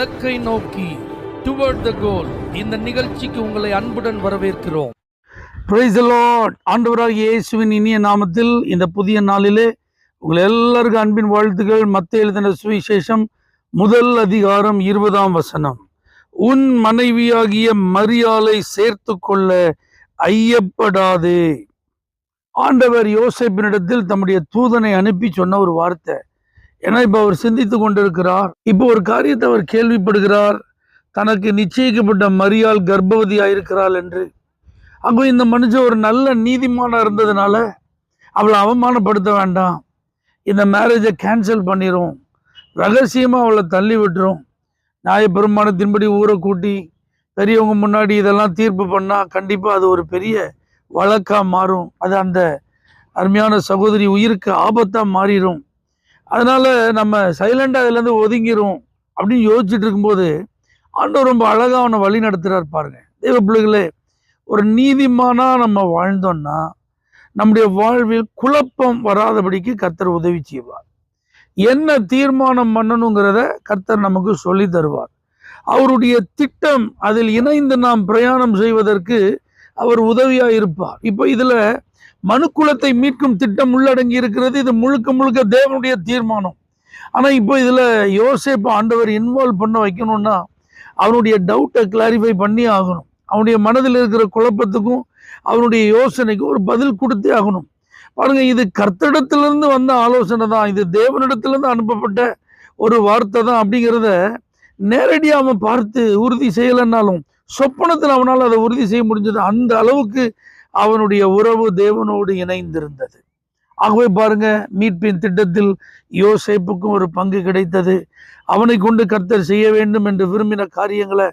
இலக்கை நோக்கி டுவர்ட் த கோல் இந்த நிகழ்ச்சிக்கு உங்களை அன்புடன் வரவேற்கிறோம். Praise the Lord. ஆண்டவராகிய இயேசுவின் இனிய நாமத்தில் இந்த புதிய நாளிலே உங்கள் எல்லாருக்கும் அன்பின் வாழ்த்துக்கள். மத்தேயு எழுதின சுவிசேஷம் 1 அதிகாரம் 20ஆம் வசனம். உன் மனைவியாகிய மரியாளை சேர்த்து கொள்ள ஐயப்படாதே. ஆண்டவர் யோசேப்பினிடத்தில் தம்முடைய தூதனை அனுப்பி சொன்ன ஒரு வார்த்தை. ஏன்னா இப்ப அவர் சிந்தித்து கொண்டிருக்கிறார். இப்போ ஒரு காரியத்தை அவர் கேள்விப்படுகிறார். தனக்கு நிச்சயிக்கப்பட்ட மரியாள் கர்ப்பவதியாயிருக்கிறாள் என்று. அப்போ இந்த மனுஷன் ஒரு நல்ல நீதிமானா இருந்ததுனால அவளை அவமானப்படுத்த வேண்டாம், இந்த மேரேஜை கேன்சல் பண்ணிடும், ரகசியமா அவளை தள்ளி விட்டுரும், நியாயப்பிரமாணத்தின்படி ஊரை கூட்டி பெரியவங்க முன்னாடி இதெல்லாம் தீர்ப்பு பண்ணா கண்டிப்பா அது ஒரு பெரிய வழக்கா மாறும், அது அந்த அருமையான சகோதரி உயிருக்கு ஆபத்தா மாறிடும், அதனால நம்ம சைலண்டா அதுல இருந்து ஒதுங்கிரும் அப்படின்னு யோசிச்சுட்டு இருக்கும்போது ஆண்டவர் ரொம்ப அழகா அவனை வழி நடத்துறாரு. பாருங்க தெய்வ பிள்ளைகளே, ஒரு நீதிமானா நம்ம வாழ்ந்தோம்னா நம்முடைய வாழ்வில் குழப்பம் வராதபடிக்கு கர்த்தர் உதவி செய்வார். என்ன தீர்மானம் பண்ணணுங்கிறத கர்த்தர் நமக்கு சொல்லி தருவார். அவருடைய திட்டம், அதில் இணைந்து நாம் பிரயாணம் செய்வதற்கு அவர் உதவியா இருப்பார். இப்போ இதுல மனுக்குலத்தை மீட்கும் திட்டம் உள்ளடங்கி இருக்கிறது. இது முழுக்க முழுக்க தேவனுடைய தீர்மானம். ஆனா இப்போ இதுல யோசேப்பு ஆண்டவர் இன்வால்வ் பண்ண வைக்கணும்னா அவனுடைய டவுட்டை கிளாரிஃபை பண்ணி ஆகணும். அவனுடைய மனதில் இருக்கிற குழப்பத்துக்கும் அவனுடைய யோசனைக்கும் ஒரு பதில் கொடுத்தே ஆகணும். பாருங்க, இது கர்த்தரிடத்திலிருந்து வந்த ஆலோசனை தான், இது தேவனிடத்திலிருந்து அனுப்பப்பட்ட ஒரு வார்த்தை தான் அப்படிங்கிறத நேரடியாக அவன் பார்த்து உறுதி செய்யலைன்னாலும் சொப்பனத்தில் அவனால் அதை உறுதி செய்ய முடிஞ்சது. அந்த அளவுக்கு அவனுடைய உறவு தேவனோடு இணைந்திருந்தது. ஆகவே பாருங்க, மீட்பின் திட்டத்தில் யோசேப்புக்கும் ஒரு பங்கு கிடைத்தது. அவனை கொண்டு கர்த்தர் செய்ய வேண்டும் என்று விரும்பின காரியங்களை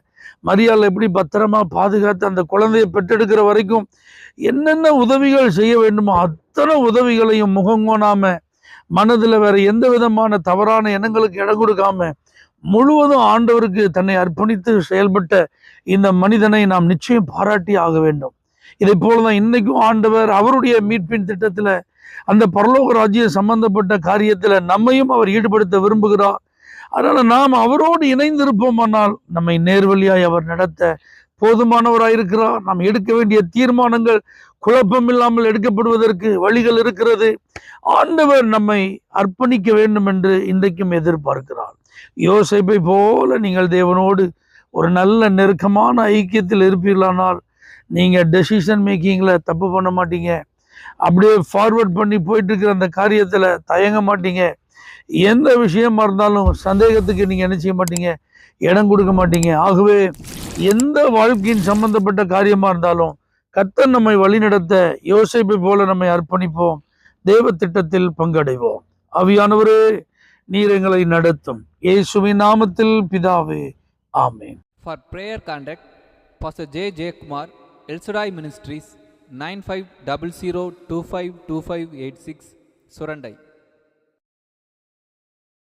மரியாள் எப்படி பத்திரமா பாதுகாத்து அந்த குழந்தையை பெற்றெடுக்கிற வரைக்கும் என்னென்ன உதவிகள் செய்ய வேண்டுமோ அத்தனை உதவிகளையும் முகங்கோணாம, மனதில் வேற எந்த விதமான தவறான எண்ணங்களுக்கு இடம் கொடுக்காம முழுவதும் ஆண்டவருக்கு தன்னை அர்ப்பணித்து செயல்பட்ட இந்த மனிதனை நாம் நிச்சயம் பாராட்டி ஆக வேண்டும். இதை போலதான் இன்னைக்கும் ஆண்டவர் அவருடைய மீட்பின் திட்டத்துல, அந்த பரலோக ராஜ்ய சம்பந்தப்பட்ட காரியத்துல நம்மையும் அவர் ஈடுபடுத்த விரும்புகிறார். அதனால நாம் அவரோடு இணைந்திருப்போமானால் நம்மை நேர்வழியாய் அவர் நடத்த போதுமானவராயிருக்கிறார். நாம் எடுக்க வேண்டிய தீர்மானங்கள் குழப்பம் இல்லாமல் எடுக்கப்படுவதற்கு வழிகள் இருக்கிறது. ஆண்டவர் நம்மை அர்ப்பணிக்க வேண்டும் என்று இன்றைக்கும் எதிர்பார்க்கிறார். யோசேப்பை போல நீங்கள் தேவனோடு ஒரு நல்ல நெருக்கமான ஐக்கியத்தில் இருப்பீர்களானால் நீங்க டெசிஷன் மேக்கிங்ல தப்பு பண்ண மாட்டீங்க. அப்படியே ஃபார்வர்ட் பண்ணி போயிட்டு இருக்கிற அந்த காரியத்துல தயங்க மாட்டீங்க. எந்த விஷயமா இருந்தாலும் சந்தேகத்துக்கு நீங்க என்ன செய்ய மாட்டீங்க, இடம் கொடுக்க மாட்டீங்க. ஆகவே எந்த வாழ்க்கையின் சம்பந்தப்பட்ட காரியமா இருந்தாலும் கர்த்தர் நம்மை வழிநடத்த யோசேப்பை போல நம்மை அர்ப்பணிப்போம். தேவ திட்டத்தில் பங்கடைவோம். ஆவியானவரே, நீர் எங்களை நடத்தும். இயேசுவின் நாமத்தில் பிதாவே, ஆமென். For prayer contact, Pastor J. Kumar, El Shaddai Ministries, 9500252586, Surandai.